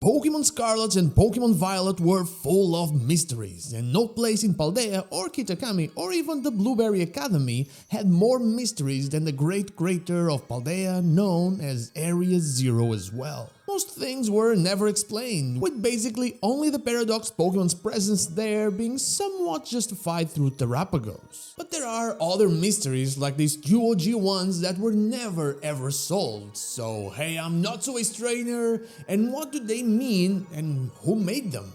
Pokémon Scarlet and Pokémon Violet were full of mysteries, and no place in Paldea or Kitakami or even the Blueberry Academy had more mysteries than the great crater of Paldea known as Area Zero as well. Most things were never explained, with basically only the Paradox Pokemon's presence there being somewhat justified through Terrapagos. But there are other mysteries like these two OG ones that were never ever solved. So hey, I'm not so a strainer, and what do they mean and who made them?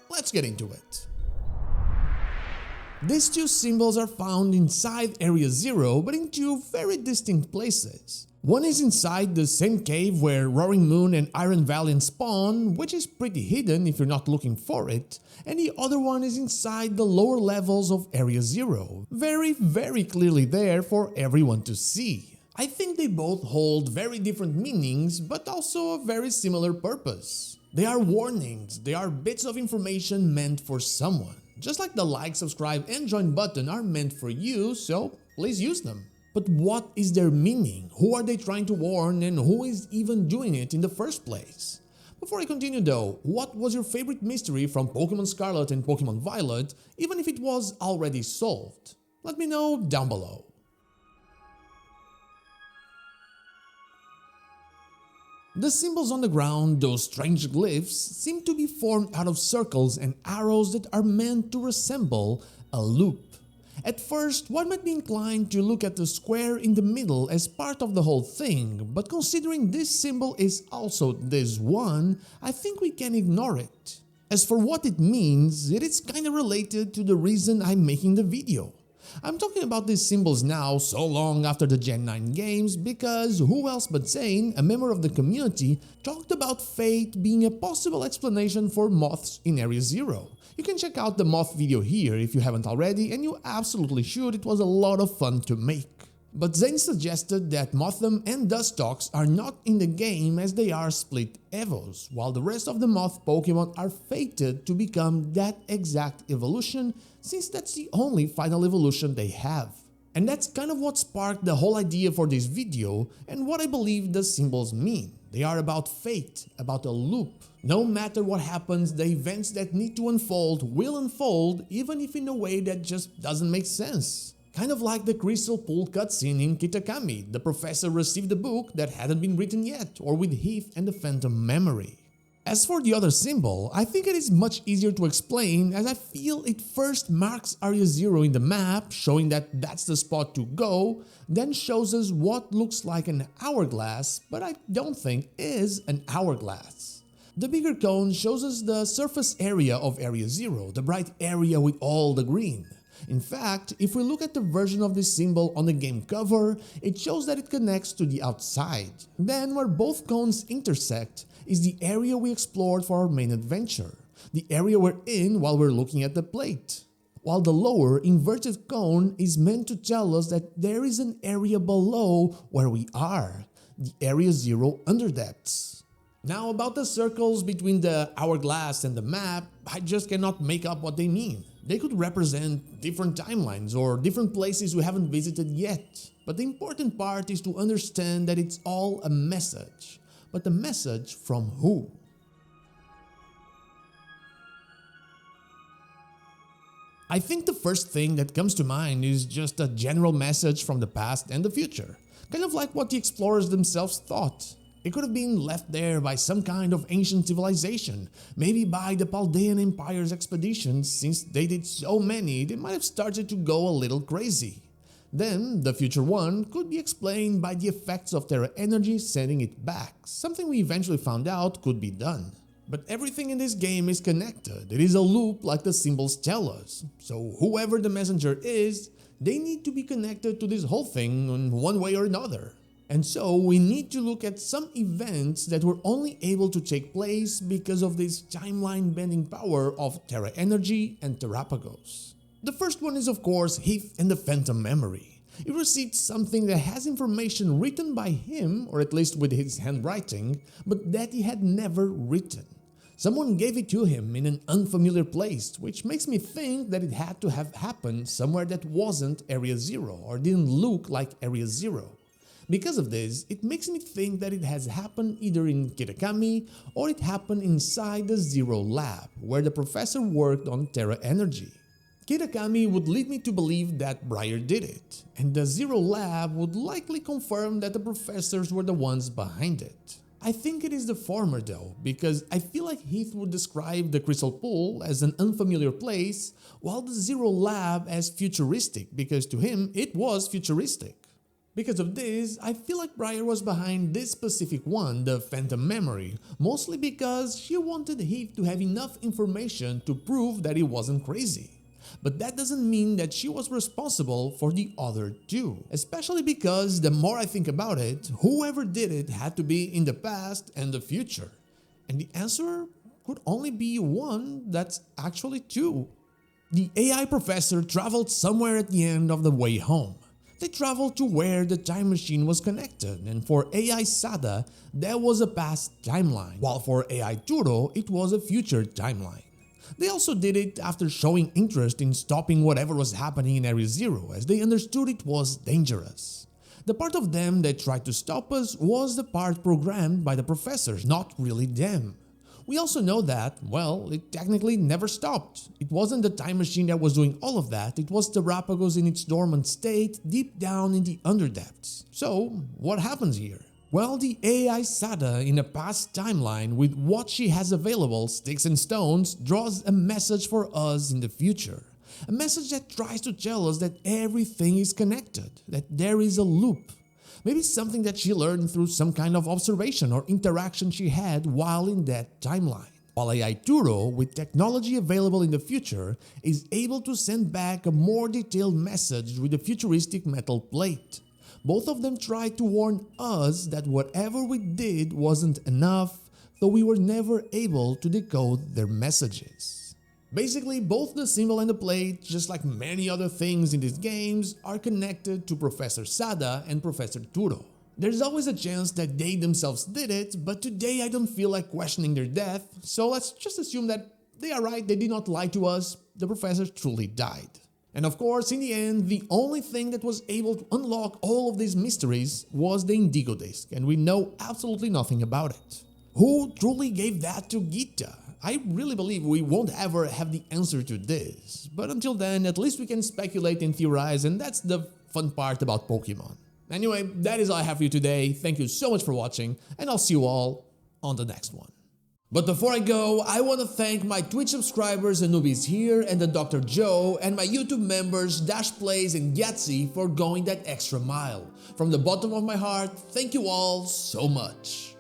Let's get into it. These two symbols are found inside Area Zero, but in two very distinct places. One is inside the same cave where Roaring Moon and Iron Valiant spawn, which is pretty hidden if you're not looking for it, and the other one is inside the lower levels of Area Zero, very clearly there for everyone to see. I think they both hold very different meanings, but also a very similar purpose. They are warnings, they are bits of information meant for someone. Just like the like, subscribe and join button are meant for you, so please use them. But what is their meaning? Who are they trying to warn, and who is even doing it in the first place? Before I continue though, what was your favorite mystery from Pokémon Scarlet and Pokémon Violet, even if it was already solved? Let me know down below. The symbols on the ground, those strange glyphs, seem to be formed out of circles and arrows that are meant to resemble a loop. At first, one might be inclined to look at the square in the middle as part of the whole thing, but considering this symbol is also this one, I think we can ignore it. As for what it means, it is kinda related to the reason I'm making the video. I'm talking about these symbols now so long after the Gen 9 games because who else but Zane, a member of the community, talked about fate being a possible explanation for moths in Area Zero. You can check out the moth video here if you haven't already, and you absolutely should, it was a lot of fun to make. But Zane suggested that Mothim and Dustox are not in the game as they are split evos, while the rest of the moth Pokemon are fated to become that exact evolution since that's the only final evolution they have. And that's kind of what sparked the whole idea for this video and what I believe the symbols mean. They are about fate, about a loop. No matter what happens, the events that need to unfold will unfold, even if in a way that just doesn't make sense. Kind of like the Crystal Pool cutscene in Kitakami, the professor received a book that hadn't been written yet, or with Heath and the Phantom Memory. As for the other symbol, I think it is much easier to explain as I feel it first marks Area Zero in the map, showing that that's the spot to go, then shows us what looks like an hourglass, but I don't think is an hourglass. The bigger cone shows us the surface area of Area Zero, the bright area with all the green. In fact, if we look at the version of this symbol on the game cover, it shows that it connects to the outside. Then where both cones intersect is the area we explored for our main adventure, the area we're in while we're looking at the plate. While the lower inverted cone is meant to tell us that there is an area below where we are, the Area Zero underdepths. Now about the circles between the hourglass and the map, I just cannot make up what they mean. They could represent different timelines or different places we haven't visited yet. But the important part is to understand that it's all a message. But a message from who? I think the first thing that comes to mind is just a general message from the past and the future. Kind of like what the explorers themselves thought. It could have been left there by some kind of ancient civilization, maybe by the Paldean Empire's expeditions. Since they did so many, they might have started to go a little crazy. Then, the future one could be explained by the effects of Terra energy sending it back, something we eventually found out could be done. But everything in this game is connected, it is a loop like the symbols tell us, so whoever the messenger is, they need to be connected to this whole thing in one way or another. And so we need to look at some events that were only able to take place because of this timeline bending power of Terra Energy and Terrapagos. The first one is of course Heath and the Phantom Memory. He received something that has information written by him, or at least with his handwriting, but that he had never written. Someone gave it to him in an unfamiliar place, which makes me think that it had to have happened somewhere that wasn't Area Zero or didn't look like Area Zero. Because of this, it makes me think that it has happened either in Kitakami or it happened inside the Zero Lab, where the professor worked on Terra Energy. Kitakami would lead me to believe that Briar did it, and the Zero Lab would likely confirm that the professors were the ones behind it. I think it is the former though, because I feel like Heath would describe the Crystal Pool as an unfamiliar place, while the Zero Lab as futuristic, because to him it was futuristic. Because of this, I feel like Briar was behind this specific one, the Phantom Memory, mostly because she wanted Heath to have enough information to prove that he wasn't crazy. But that doesn't mean that she was responsible for the other two, especially because the more I think about it, whoever did it had to be in the past and the future. And the answer could only be one that's actually two. The AI professor traveled somewhere at the end of the way home. They traveled to where the time machine was connected, and for AI Sada, there was a past timeline, while for AI Turo, it was a future timeline. They also did it after showing interest in stopping whatever was happening in Area Zero, as they understood it was dangerous. The part of them that tried to stop us was the part programmed by the professors, not really them. We also know that, well, it technically never stopped. It wasn't the time machine that was doing all of that, it was the Terrapagos in its dormant state deep down in the underdepths. So, what happens here? Well, the AI Sada in a past timeline with what she has available, sticks and stones, draws a message for us in the future. A message that tries to tell us that everything is connected, that there is a loop. Maybe something that she learned through some kind of observation or interaction she had while in that timeline. While AI Turo, with technology available in the future, is able to send back a more detailed message with a futuristic metal plate. Both of them tried to warn us that whatever we did wasn't enough, though we were never able to decode their messages. Basically, both the symbol and the plate, just like many other things in these games, are connected to Professor Sada and Professor Turo. There's always a chance that they themselves did it, but today I don't feel like questioning their death, so let's just assume that they are right, they did not lie to us, the professor truly died. And of course, in the end, the only thing that was able to unlock all of these mysteries was the Indigo Disc, and we know absolutely nothing about it. Who truly gave that to Gita? I really believe we won't ever have the answer to this, but until then, at least we can speculate and theorize, and that's the fun part about Pokemon. Anyway, that is all I have for you today. Thank you so much for watching, and I'll see you all on the next one. But before I go, I want to thank my Twitch subscribers Anubis here and the Dr. Joe, and my YouTube members Dash Plays and Yahtzee for going that extra mile. From the bottom of my heart, thank you all so much.